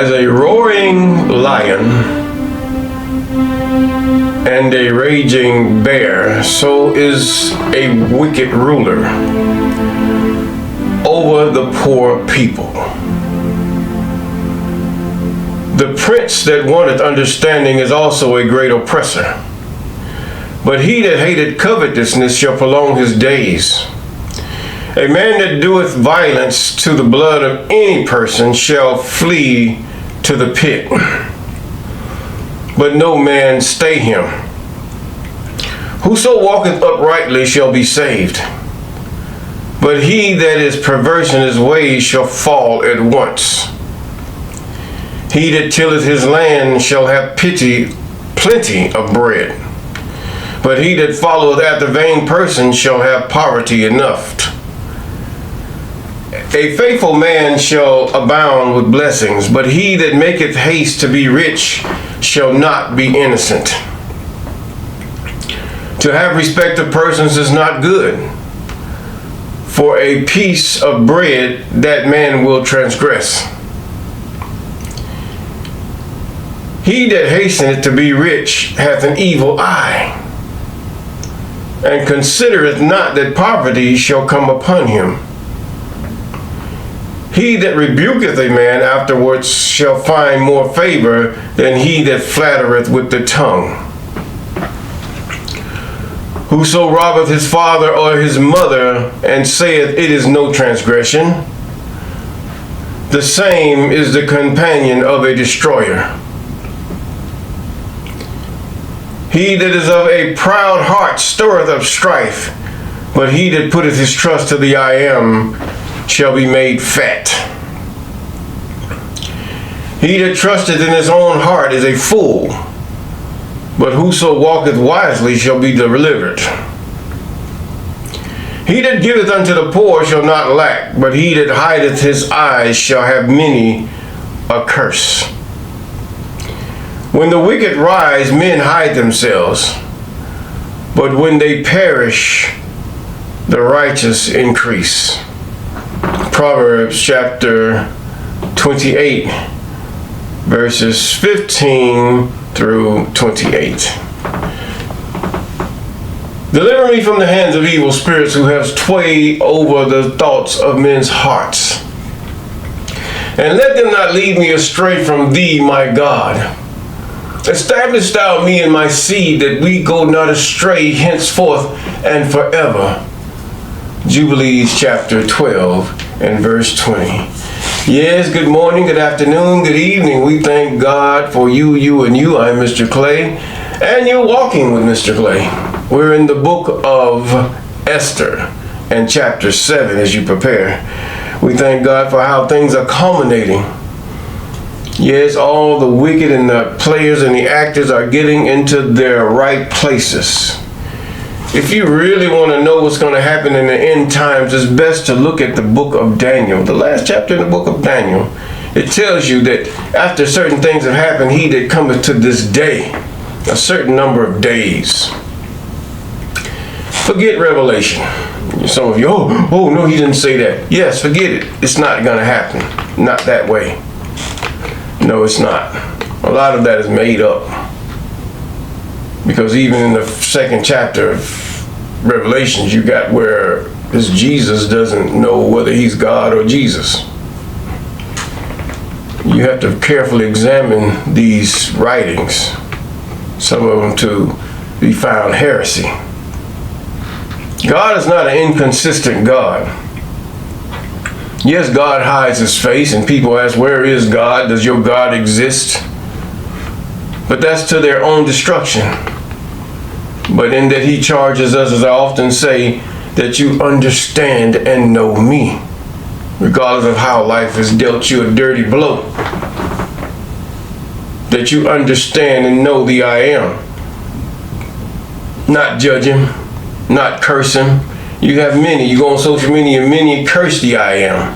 As a roaring lion and a raging bear, so is a wicked ruler over the poor people. The prince that wanteth understanding is also a great oppressor. But he that hateth covetousness shall prolong his days. A man that doeth violence to the blood of any person shall flee to the pit, but no man stay him. Whoso walketh uprightly shall be saved, but he that is perverse in his ways shall fall at once. He that tilleth his land shall have plenty of bread, but he that followeth after vain persons shall have poverty enough. A faithful man shall abound with blessings, but he that maketh haste to be rich shall not be innocent. To have respect of persons is not good. For a piece of bread that man will transgress. He that hasteneth to be rich hath an evil eye, and considereth not that poverty shall come upon him. He that rebuketh a man afterwards shall find more favor than he that flattereth with the tongue. Whoso robbeth his father or his mother, and saith, it is no transgression, the same is the companion of a destroyer. He that is of a proud heart stirreth up strife, but he that putteth his trust to the I am shall be made fat. He that trusteth in his own heart is a fool, but whoso walketh wisely shall be delivered. He that giveth unto the poor shall not lack, but he that hideth his eyes shall have many a curse. When the wicked rise, men hide themselves, but when they perish, the righteous increase. Proverbs chapter 28, verses 15 through 28. Deliver me from the hands of evil spirits who have sway over the thoughts of men's hearts. And let them not lead me astray from thee, my God. Establish thou me and my seed, that we go not astray henceforth and forever. Jubilees chapter 12 and verse 20. Yes, good morning, good afternoon, good evening. We thank God for you, and you. I'm Mr. Clay, and you're walking with Mr. Clay. We're in the book of Esther and chapter 7 as you prepare. We thank God for how things are culminating. Yes, all the wicked and the players and the actors are getting into their right places. If you really want to know what's going to happen in the end times, it's best to look at the book of Daniel, the last chapter in the book of Daniel. It tells you that after certain things have happened, he that cometh to this day, a certain number of days. Forget Revelation. Some of you, oh no, he didn't say that. Yes, forget it. It's not going to happen. Not that way. No, it's not. A lot of that is made up. Because even in the second chapter of Revelations, you got where this Jesus doesn't know whether he's God or Jesus. You have to carefully examine these writings, some of them to be found heresy. God is not an inconsistent God. Yes, God hides his face, and people ask, where is God? Does your God exist? But that's to their own destruction. But in that he charges us, as I often say, that you understand and know me, regardless of how life has dealt you a dirty blow. That you understand and know the I am. Not judge him, not curse him. You have many, you go on social media, many curse the I am.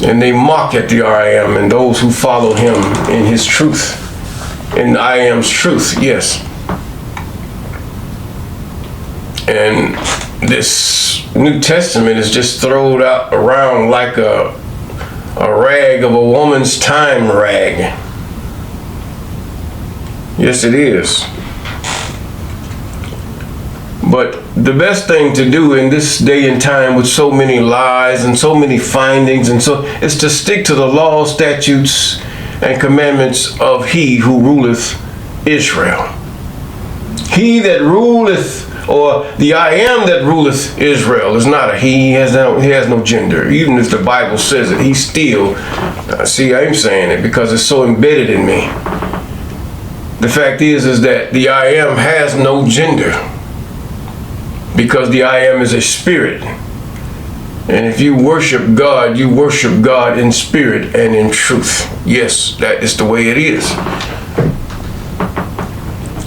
And they mock at the I am and those who follow him in his truth. In I am's truth, yes. And this New Testament is just thrown out around like a a rag of a woman's time rag. Yes, it is. But the best thing to do in this day and time with so many lies and so many findings is to stick to the laws, statutes, and commandments of he who ruleth Israel. He that ruleth, or the I am that ruleth Israel, is not a he. He has no gender. Even if the Bible says it, he still, see, I'm saying it because it's so embedded in me. The fact is that the I am has no gender, because the I am is a spirit. And if you worship God, you worship God in spirit and in truth. Yes, that is the way it is.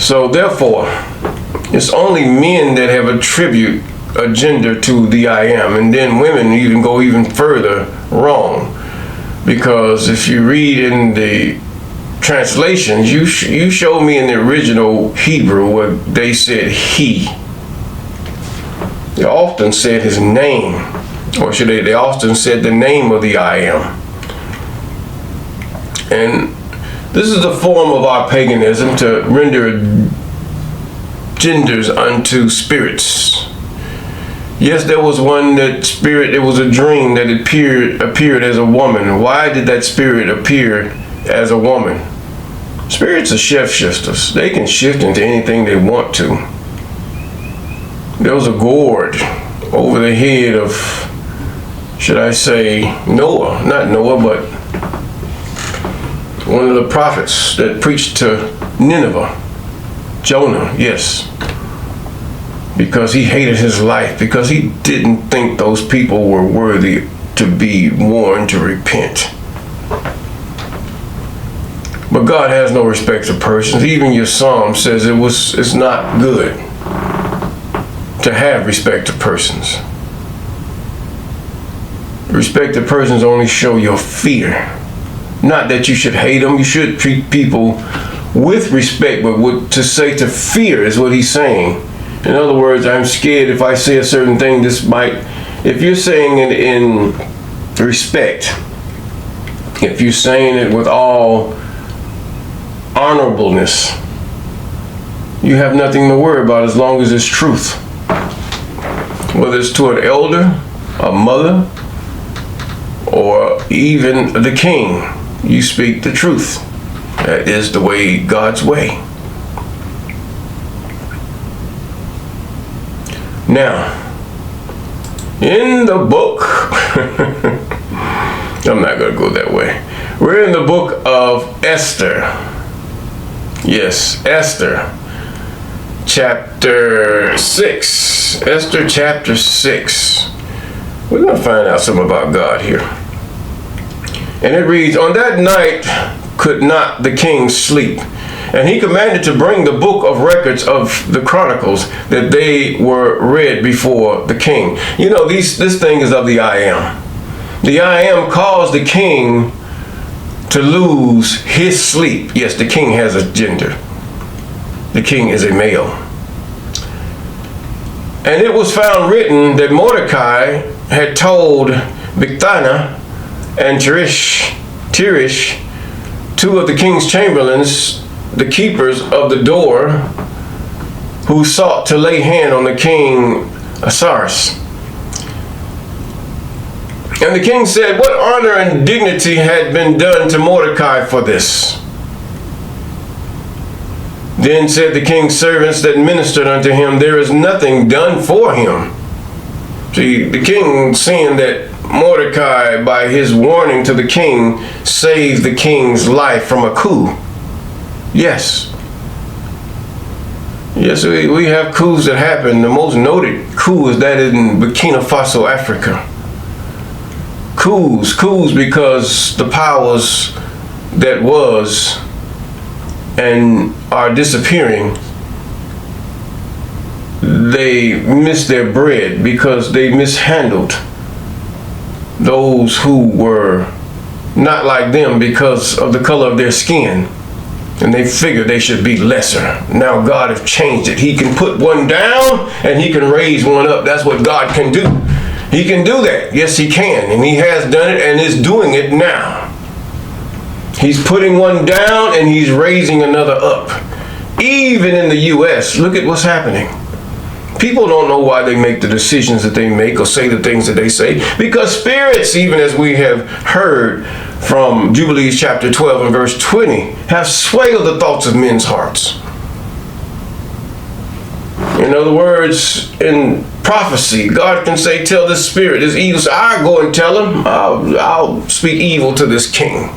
So therefore, it's only men that have attribute a gender to the I am, and then women even go even further wrong, because if you read in the translations, you show me in the original Hebrew where they said he. They often said his name, or should they often said the name of the I am. And this is a form of our paganism, to render genders unto spirits. Yes, there was one that spirit, it was a dream that appeared as a woman. Why did that spirit appear as a woman? Spirits are shifters. They can shift into anything they want to. There was a gourd over the head of, should I say, Noah. Not Noah, but one of the prophets that preached to Nineveh. Jonah, yes. Because he hated his life, because he didn't think those people were worthy to be warned to repent. But God has no respect of persons. Even your psalm says it's not good to have respect of persons. Respect of persons only show your fear. Not that you should hate them. You should treat people with respect, but to say to fear is what he's saying. In other words, I'm scared if I say a certain thing, this might, if you're saying it in respect, if you're saying it with all honorableness, you have nothing to worry about as long as it's truth. Whether it's to an elder, a mother, or even the king, you speak the truth. That is the way, God's way. Now, in the book, I'm not going to go that way. We're in the book of Esther. Yes, Esther, chapter 6. Esther, chapter 6. We're going to find out something about God here. And it reads, on that night could not the king sleep, and he commanded to bring the book of records of the chronicles, that they were read before the king. You know, this thing is of the I am. The I am caused the king to lose his sleep. Yes, the king has a gender. The king is a male. And it was found written that Mordecai had told Bigthana and Teresh, two of the king's chamberlains, the keepers of the door, who sought to lay hand on the king Ahasuerus. And the king said, what honor and dignity had been done to Mordecai for this? Then said the king's servants that ministered unto him, there is nothing done for him. See, the king, seeing that Mordecai, by his warning to the king, saved the king's life from a coup. Yes. Yes, we have coups that happen. The most noted coup is that in Burkina Faso, Africa. Coups because the powers that was and are disappearing, they miss their bread because they mishandled those who were not like them because of the color of their skin. And they figured they should be lesser. Now God has changed it. He can put one down and he can raise one up. That's what God can do. He can do that. Yes, he can. And he has done it and is doing it now. He's putting one down and he's raising another up. Even in the U.S., look at what's happening. People don't know why they make the decisions that they make or say the things that they say, because spirits, even as we have heard from Jubilees chapter 12 and verse 20, have swayed the thoughts of men's hearts. In other words, in prophecy, God can say, tell this spirit, this evil, I'll go and tell him, I'll speak evil to this king.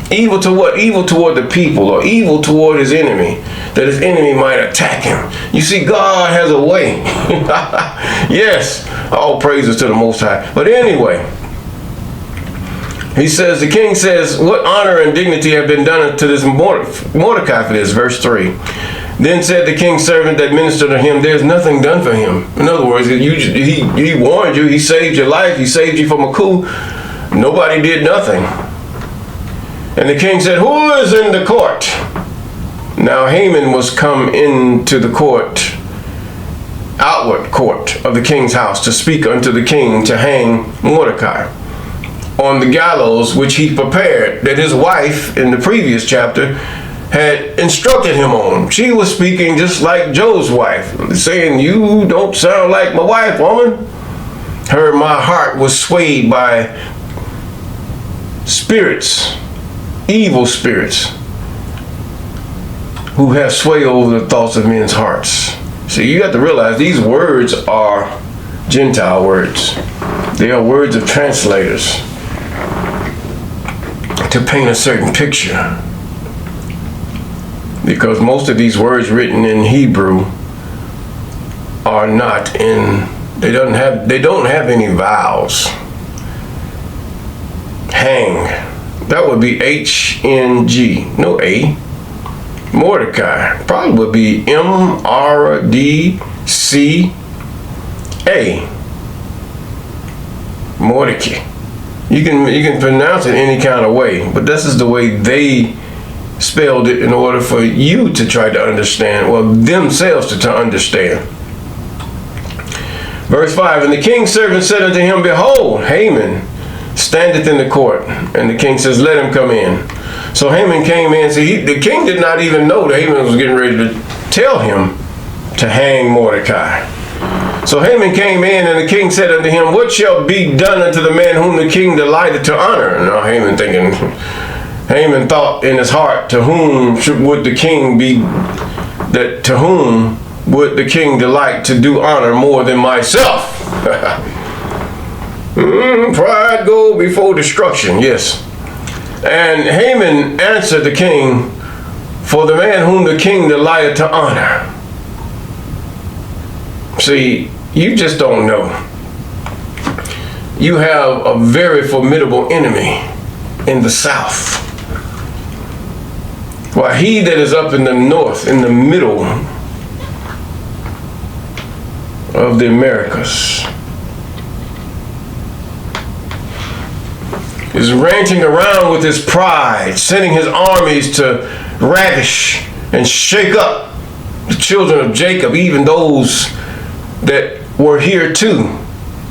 Evil to what? Evil toward the people, or evil toward his enemy, that his enemy might attack him. You see, God has a way. Yes, all praises to the Most High. But anyway, he says, the king says, what honor and dignity have been done to this Mordecai for this? Verse 3. Then said the king's servant that ministered to him, there's nothing done for him. In other words, he warned you, he saved your life, he saved you from a coup. Nobody did nothing. And the king said, who is in the court? Now Haman was come into the court, outward court of the king's house, to speak unto the king to hang Mordecai on the gallows which he prepared, that his wife in the previous chapter had instructed him on. She was speaking just like Joe's wife, saying, you don't sound like my wife, woman. My heart was swayed by spirits, evil spirits, who have sway over the thoughts of men's hearts. So you have to realize these words are Gentile words. They are words of translators to paint a certain picture. Because most of these words written in Hebrew are not in, they don't have any vowels. Hang. That would be H-N-G, no A. Mordecai probably would be M-R-D-C-A. Mordecai. You can pronounce it any kind of way, but this is the way they spelled it in order for you to try to understand, well, themselves to understand. Verse 5, and the king's servant said unto him, behold, Haman standeth in the court. And the king says, let him come in. So Haman came in. See, the king did not even know that Haman was getting ready to tell him to hang Mordecai. So Haman came in, and the king said unto him, what shall be done unto the man whom the king delighted to honor? Now Haman thought in his heart, to whom would the king be, that to whom would the king delight to do honor more than myself? Pride go before destruction, yes. And Haman answered the king, for the man whom the king delighted to honor. See, you just don't know. You have a very formidable enemy in the south. While he that is up in the north, in the middle of the Americas, is ranting around with his pride, sending his armies to ravish and shake up the children of Jacob, even those that were here too,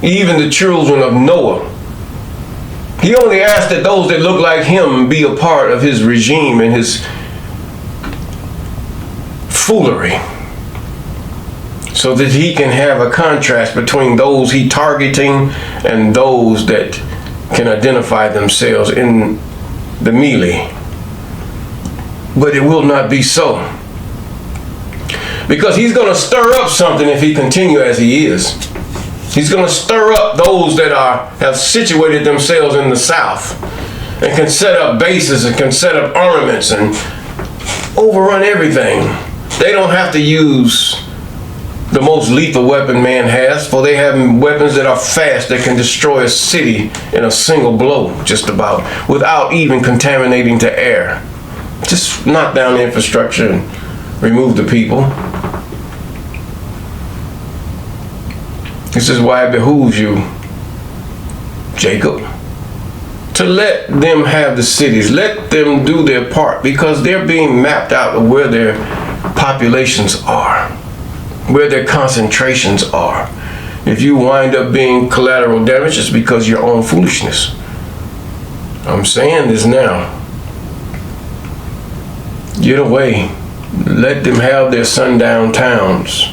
even the children of Noah. He only asked that those that look like him be a part of his regime and his foolery, so that he can have a contrast between those he targeting and those that can identify themselves in the melee. But it will not be so, because he's going to stir up something if he continue as he is. He's going to stir up those that have situated themselves in the south and can set up bases and can set up armaments and overrun everything. They don't have to use the most lethal weapon man has, for they have weapons that are fast, that can destroy a city in a single blow, just about, without even contaminating the air. Just knock down the infrastructure and remove the people. This is why it behooves you, Jacob, to let them have the cities. Let them do their part, because they're being mapped out of where their populations are, where their concentrations are. If you wind up being collateral damage, it's because of your own foolishness. I'm saying this now. Get away. Let them have their sundown towns.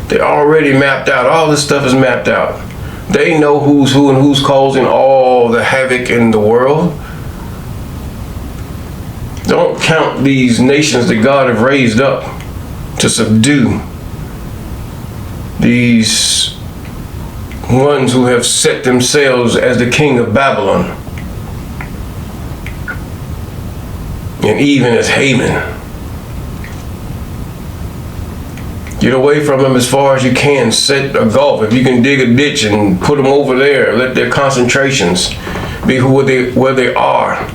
They're already mapped out. All this stuff is mapped out. They know who's who and who's causing all the havoc in the world. Don't count these nations that God have raised up to subdue these ones who have set themselves as the king of Babylon, and even as Haman. Get away from them as far as you can. Set a gulf. If you can dig a ditch and put them over there, let their concentrations be where they are.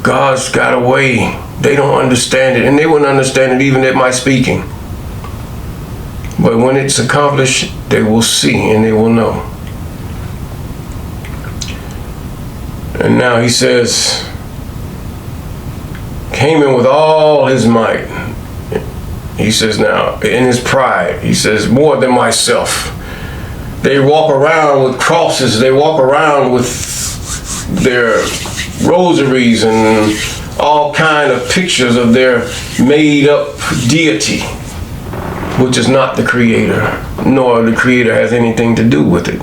God's got a way. They don't understand it, and they wouldn't understand it even at my speaking. But when it's accomplished, they will see and they will know. And now he says, came in with all his might. He says now, in his pride, he says, more than myself. They walk around with crosses. They walk around with their rosaries and all kind of pictures of their made up deity, which is not the creator, nor the creator has anything to do with it.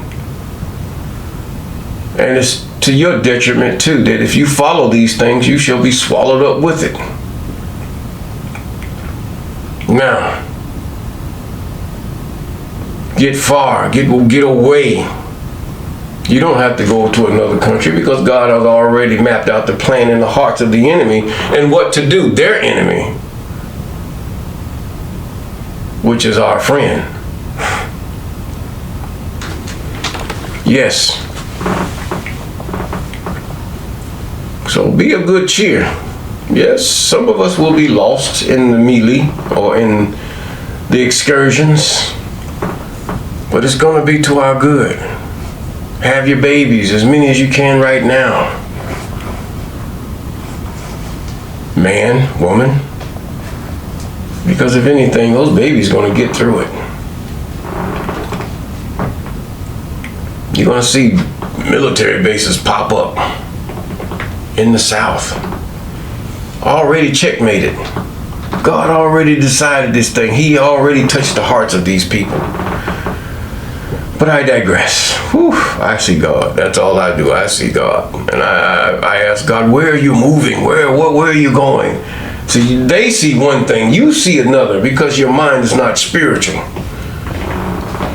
And it's to your detriment too, that if you follow these things, you shall be swallowed up with it. Now, get far, get away. You don't have to go to another country, because God has already mapped out the plan in the hearts of the enemy and what to do, their enemy, which is our friend. Yes. So be of good cheer. Yes, some of us will be lost in the melee or in the excursions, but it's going to be to our good. Have your babies, as many as you can right now. Man, woman. Because if anything, those babies are going to get through it. You're going to see military bases pop up in the South. Already checkmated. God already decided this thing. He already touched the hearts of these people. But I digress. Whew, I see God. That's all I do. I see God. And I ask God, where are you moving? Where are you going? See, they see one thing, you see another, because your mind is not spiritual.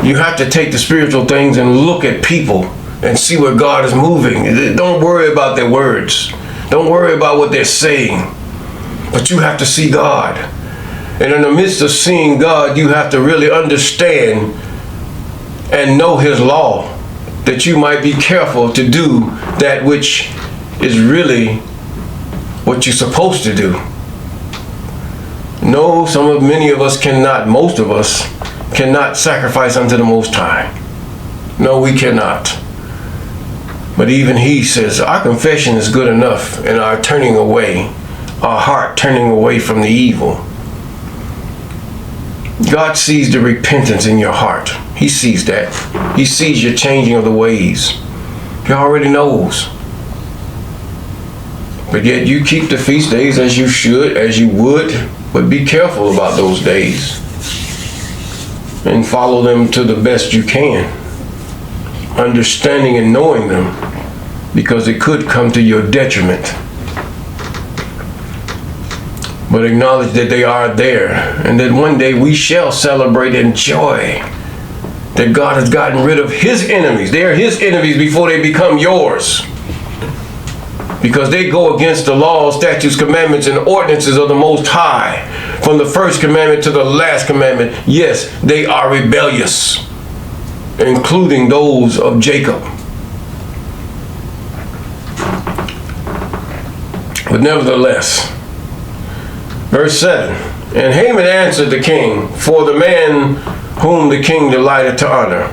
You have to take the spiritual things and look at people and see where God is moving. Don't worry about their words. Don't worry about what they're saying. But you have to see God. And in the midst of seeing God, you have to really understand and know his law, that you might be careful to do that which is really what you're supposed to do. No, many of us cannot, most of us cannot sacrifice unto the Most High. No, we cannot. But even he says our confession is good enough, and our turning away, our heart turning away from the evil. God sees the repentance in your heart. He sees that. He sees your changing of the ways. He already knows. But yet you keep the feast days as you should, as you would, but be careful about those days and follow them to the best you can, understanding and knowing them, because it could come to your detriment. But acknowledge that they are there, and that one day we shall celebrate and joy that God has gotten rid of his enemies. They are his enemies before they become yours, because they go against the laws, statutes, commandments, and ordinances of the Most High, from the first commandment to the last commandment. Yes, they are rebellious, including those of Jacob. But nevertheless, verse 7, and Haman answered the king, for the man whom the king delighted to honor,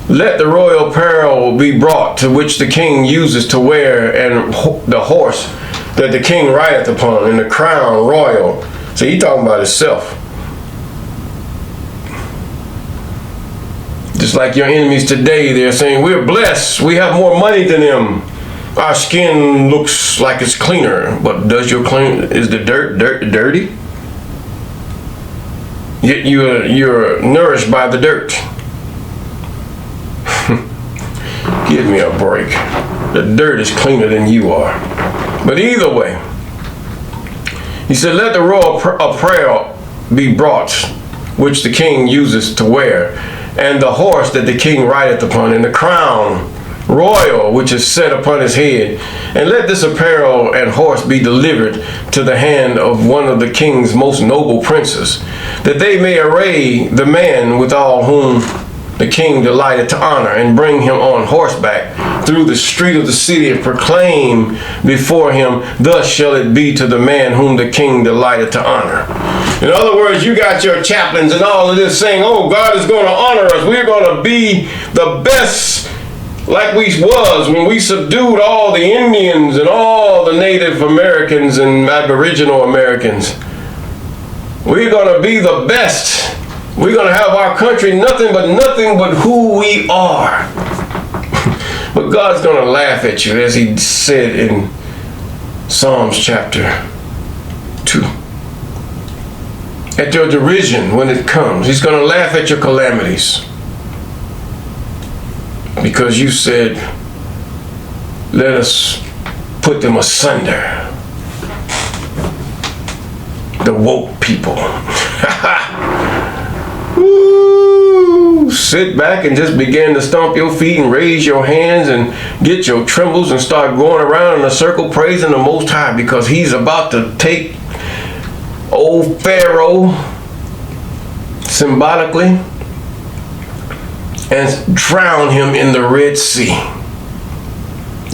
let the royal apparel be brought, to which the king uses to wear, and the horse that the king rideth upon, and the crown royal. So he talking about himself. Just like your enemies today, they're saying, we're blessed, we have more money than them. Our skin looks like it's cleaner, but is the dirt dirty? Yet you're nourished by the dirt. Give me a break. The dirt is cleaner than you are. But either way, he said, let the royal apparel be brought, which the king uses to wear, and the horse that the king rideth upon, and the crown royal which is set upon his head. And let this apparel and horse be delivered to the hand of one of the king's most noble princes, that they may array the man with all whom the king delighted to honor, and bring him on horseback through the street of the city, and proclaim before him, thus shall it be to the man whom the king delighted to honor. In other words, you got your chaplains and all of this saying, oh, God is going to honor us. We're going to be the best, like we was when we subdued all the Indians and all the Native Americans and Aboriginal Americans. We're going to be the best. We're going to have our country nothing but who we are. But God's going to laugh at you, as he said in Psalms chapter 2. At your derision when it comes. He's going to laugh at your calamities. Because you said, let us put them asunder. The woke people. Woo! Sit back and just begin to stomp your feet and raise your hands and get your trembles and start going around in a circle praising the Most High, because he's about to take old Pharaoh symbolically and drown him in the Red Sea.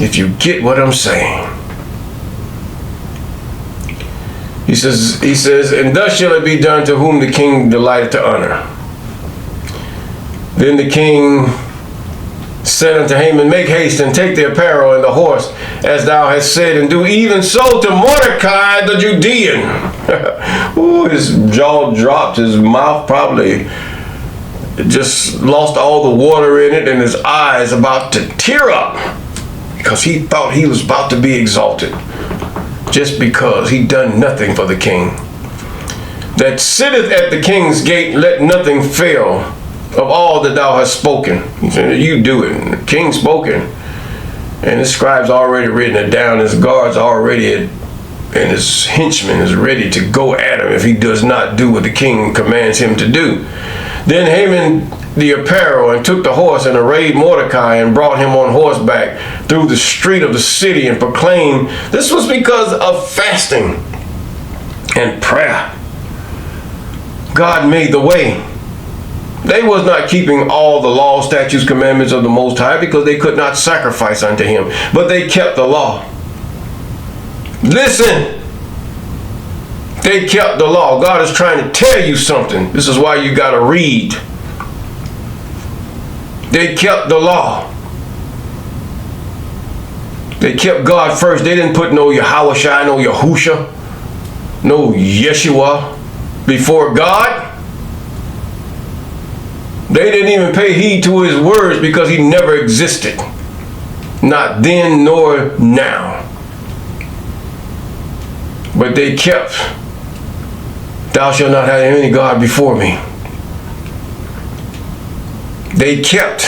If you get what I'm saying. He says, and thus shall it be done to whom the king delighted to honor. Then the king said unto Haman, make haste and take the apparel and the horse, as thou hast said, and do even so to Mordecai the Judean. Ooh, his jaw dropped, his mouth probably just lost all the water in it, and his eyes about to tear up, because he thought he was about to be exalted, just because he done nothing for the king. That sitteth at the king's gate, let nothing fail of all that thou hast spoken. He said, you do it. And the king spoken, and his scribes already written it down, his guards already, and his henchman is ready to go at him if he does not do what the king commands him to do. Then Haman the apparel, and took the horse, and arrayed Mordecai, and brought him on horseback through the street of the city, and proclaimed this was because of fasting and prayer. God made the way. They was not keeping all the law, statutes, commandments of the Most High, because they could not sacrifice unto him, but they kept the law. Listen, they kept the law. God is trying to tell you something. This is why you got to read. They kept the law. They kept God first. They didn't put no Yahushua, no Yahusha, no Yeshua before God. They didn't even pay heed to his words, because he never existed. Not then nor now. But they kept, thou shalt not have any God before me. They kept,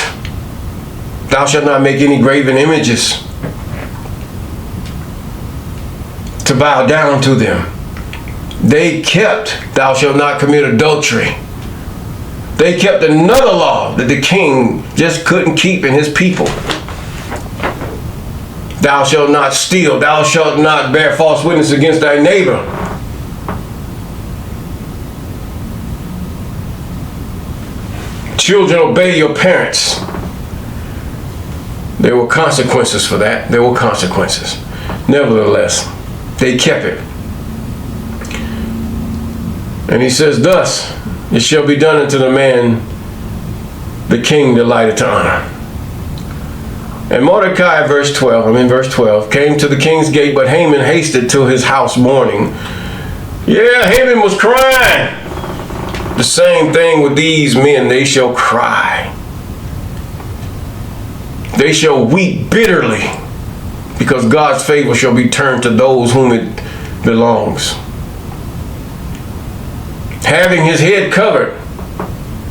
thou shalt not make any graven images to bow down to them. They kept, thou shalt not commit adultery. They kept another law that the king just couldn't keep in his people. Thou shalt not steal. Thou shalt not bear false witness against thy neighbor. Children, obey your parents. There were consequences for that. There were consequences. Nevertheless, they kept it. And he says, thus it shall be done unto the man the king delighted to honor. And Mordecai, verse 12, came to the king's gate, but Haman hasted to his house mourning. Yeah, Haman was crying. The same thing with these men, they shall cry. They shall weep bitterly, because God's favor shall be turned to those whom it belongs. Having his head covered,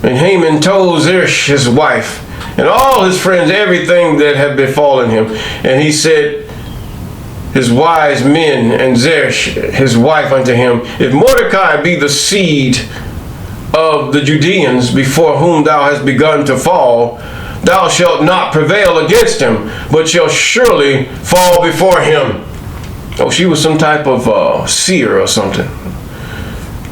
and Haman told Zeresh his wife, and all his friends, everything that had befallen him. And he said, his wise men and Zeresh his wife unto him, if Mordecai be the seed of the Judeans before whom thou hast begun to fall, thou shalt not prevail against him, but shall surely fall before him. Oh, she was some type of seer or something.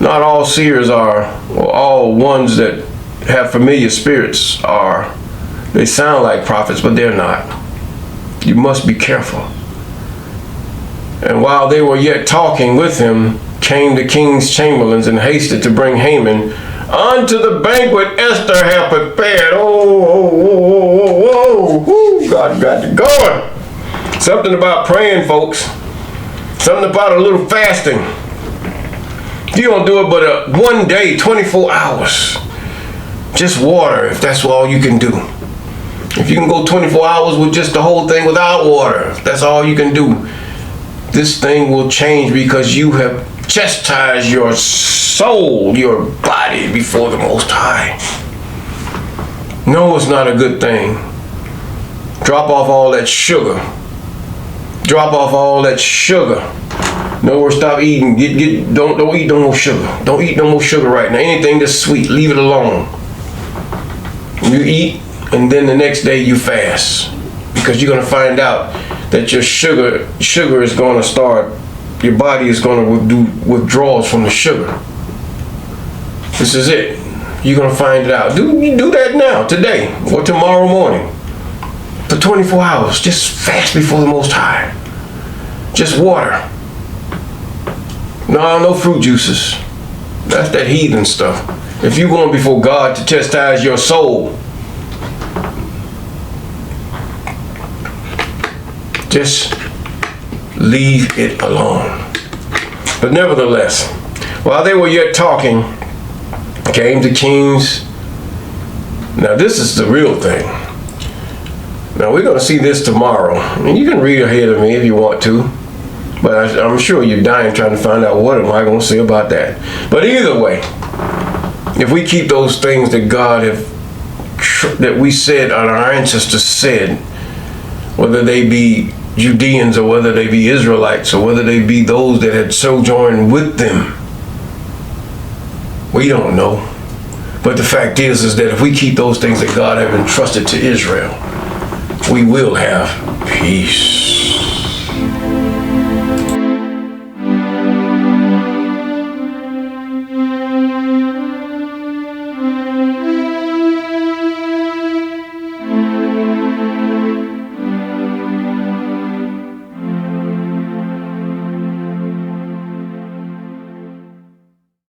Not all seers are, or all ones that have familiar spirits are. They sound like prophets, but they're not. You must be careful. And while they were yet talking with him, came the king's chamberlains and hasted to bring Haman unto the banquet Esther had prepared. God got it going. Something about praying, folks. Something about a little fasting. You don't do it but one day, 24 hours. Just water, if that's all you can do. If you can go 24 hours with just the whole thing without water, if that's all you can do, this thing will change, because you have chastised your soul, your body before the Most High. No, it's not a good thing. Drop off all that sugar. Drop off all that sugar. No, stop eating. Don't eat no more sugar. Don't eat no more sugar right now. Anything that's sweet, leave it alone. You eat, and then the next day you fast, because you're going to find out that your sugar is going to start. Your body is going to do withdrawals from the sugar. This is it. You're going to find it out. Do that now, today, or tomorrow morning. For 24 hours, just fast before the Most High. Just water. No fruit juices. That's that heathen stuff. If you're going before God to chastise your soul, just leave it alone. But nevertheless, while they were yet talking, came the kings. Now this is the real thing. Now we're going to see this tomorrow. And you can read ahead of me if you want to. But I'm sure you're dying trying to find out what am I going to say about that. But either way, if we keep those things that that we said, or our ancestors said, whether they be Judeans or whether they be Israelites or whether they be those that had sojourned with them, we don't know. But the fact is that if we keep those things that God have entrusted to Israel, we will have peace.